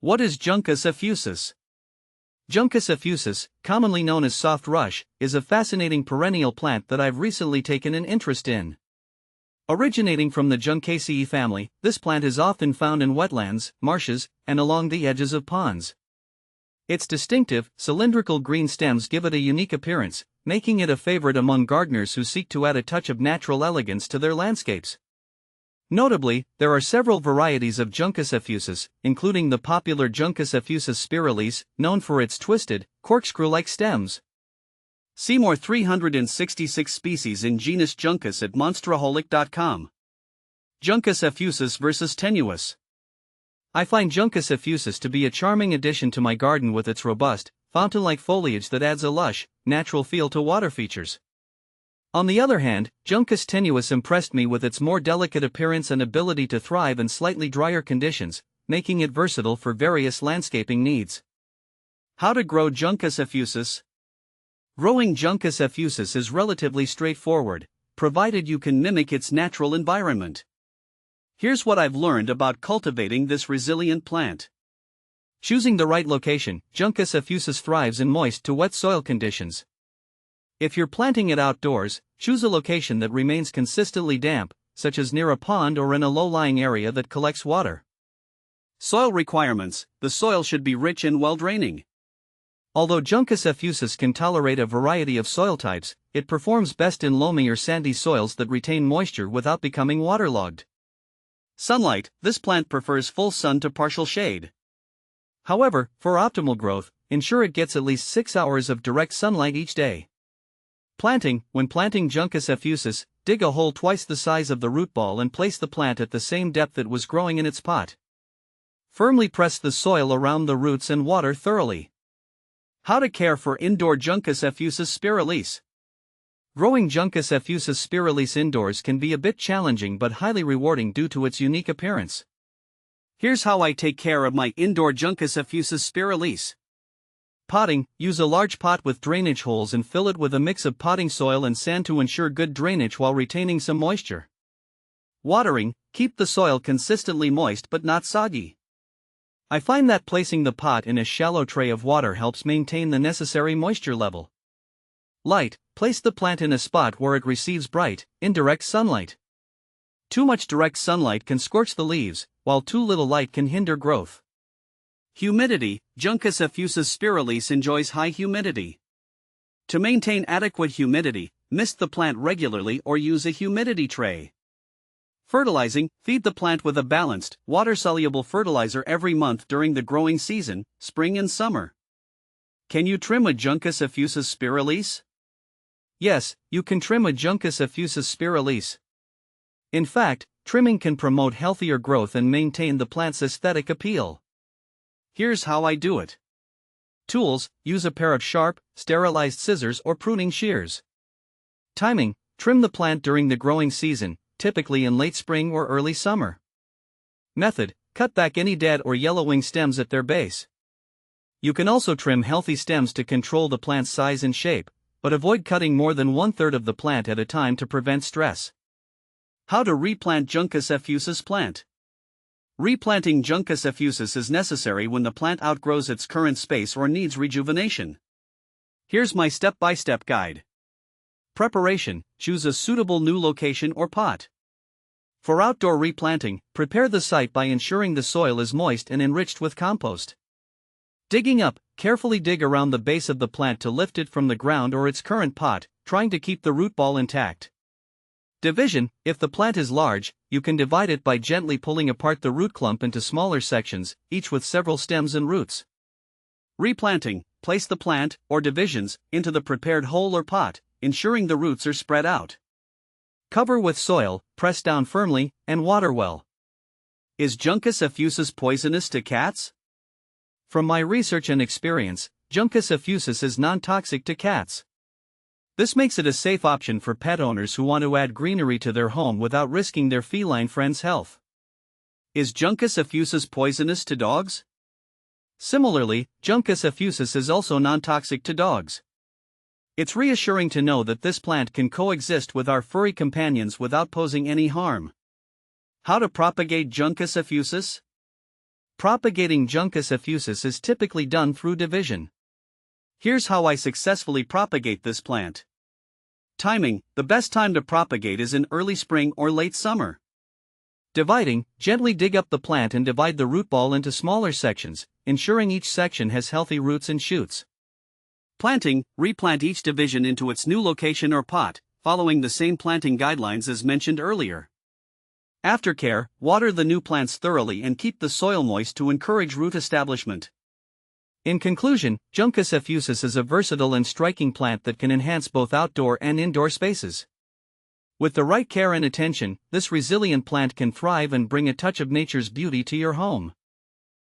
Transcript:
What is Juncus effusus? Juncus effusus, commonly known as soft rush, is a fascinating perennial plant that I've recently taken an interest in. Originating from the Juncaceae family, this plant is often found in wetlands, marshes, and along the edges of ponds. Its distinctive, cylindrical green stems give it a unique appearance, making it a favorite among gardeners who seek to add a touch of natural elegance to their landscapes. Notably, there are several varieties of Juncus effusus, including the popular Juncus effusus spiralis, known for its twisted, corkscrew-like stems. See more 366 species in genus Juncus at monsteraholic.com. Juncus effusus versus tenuis. I find Juncus effusus to be a charming addition to my garden with its robust, fountain-like foliage that adds a lush, natural feel to water features. On the other hand, Juncus tenuis impressed me with its more delicate appearance and ability to thrive in slightly drier conditions, making it versatile for various landscaping needs. How to grow Juncus effusus? Growing Juncus effusus is relatively straightforward, provided you can mimic its natural environment. Here's what I've learned about cultivating this resilient plant. Choosing the right location, Juncus effusus thrives in moist to wet soil conditions. If you're planting it outdoors, choose a location that remains consistently damp, such as near a pond or in a low-lying area that collects water. Soil requirements: the soil should be rich and well-draining. Although Juncus effusus can tolerate a variety of soil types, it performs best in loamy or sandy soils that retain moisture without becoming waterlogged. Sunlight: this plant prefers full sun to partial shade. However, for optimal growth, ensure it gets at least 6 hours of direct sunlight each day. Planting: when planting Juncus effusus, dig a hole twice the size of the root ball and place the plant at the same depth it was growing in its pot. Firmly press the soil around the roots and water thoroughly. How to care for indoor Juncus effusus spiralis. Growing Juncus effusus spiralis indoors can be a bit challenging but highly rewarding due to its unique appearance. Here's how I take care of my indoor Juncus effusus spiralis. Potting: use a large pot with drainage holes and fill it with a mix of potting soil and sand to ensure good drainage while retaining some moisture. Watering: keep the soil consistently moist but not soggy. I find that placing the pot in a shallow tray of water helps maintain the necessary moisture level. Light: place the plant in a spot where it receives bright, indirect sunlight. Too much direct sunlight can scorch the leaves, while too little light can hinder growth. Humidity: Juncus effusus spiralis enjoys high humidity. To maintain adequate humidity, mist the plant regularly or use a humidity tray. Fertilizing: feed the plant with a balanced, water-soluble fertilizer every month during the growing season, spring and summer. Can you trim a Juncus effusus spiralis? Yes, you can trim a Juncus effusus spiralis. In fact, trimming can promote healthier growth and maintain the plant's aesthetic appeal. Here's how I do it. Tools: use a pair of sharp, sterilized scissors or pruning shears. Timing: trim the plant during the growing season, typically in late spring or early summer. Method: cut back any dead or yellowing stems at their base. You can also trim healthy stems to control the plant's size and shape, but avoid cutting more than 1/3 of the plant at a time to prevent stress. How to replant Juncus effusus plant. Replanting Juncus effusus is necessary when the plant outgrows its current space or needs rejuvenation. Here's my step-by-step guide. Preparation: choose a suitable new location or pot. For outdoor replanting, prepare the site by ensuring the soil is moist and enriched with compost. Digging up: carefully dig around the base of the plant to lift it from the ground or its current pot, trying to keep the root ball intact. Division: if the plant is large, you can divide it by gently pulling apart the root clump into smaller sections, each with several stems and roots. Replanting: place the plant, or divisions, into the prepared hole or pot, ensuring the roots are spread out. Cover with soil, press down firmly, and water well. Is Juncus effusus poisonous to cats? From my research and experience, Juncus effusus is non-toxic to cats. This makes it a safe option for pet owners who want to add greenery to their home without risking their feline friends' health. Is Juncus effusus poisonous to dogs? Similarly, Juncus effusus is also non-toxic to dogs. It's reassuring to know that this plant can coexist with our furry companions without posing any harm. How to propagate Juncus effusus? Propagating Juncus effusus is typically done through division. Here's how I successfully propagate this plant. Timing: the best time to propagate is in early spring or late summer. Dividing: gently dig up the plant and divide the root ball into smaller sections, ensuring each section has healthy roots and shoots. Planting: replant each division into its new location or pot, following the same planting guidelines as mentioned earlier. Aftercare: water the new plants thoroughly and keep the soil moist to encourage root establishment. In conclusion, Juncus effusus is a versatile and striking plant that can enhance both outdoor and indoor spaces. With the right care and attention, this resilient plant can thrive and bring a touch of nature's beauty to your home.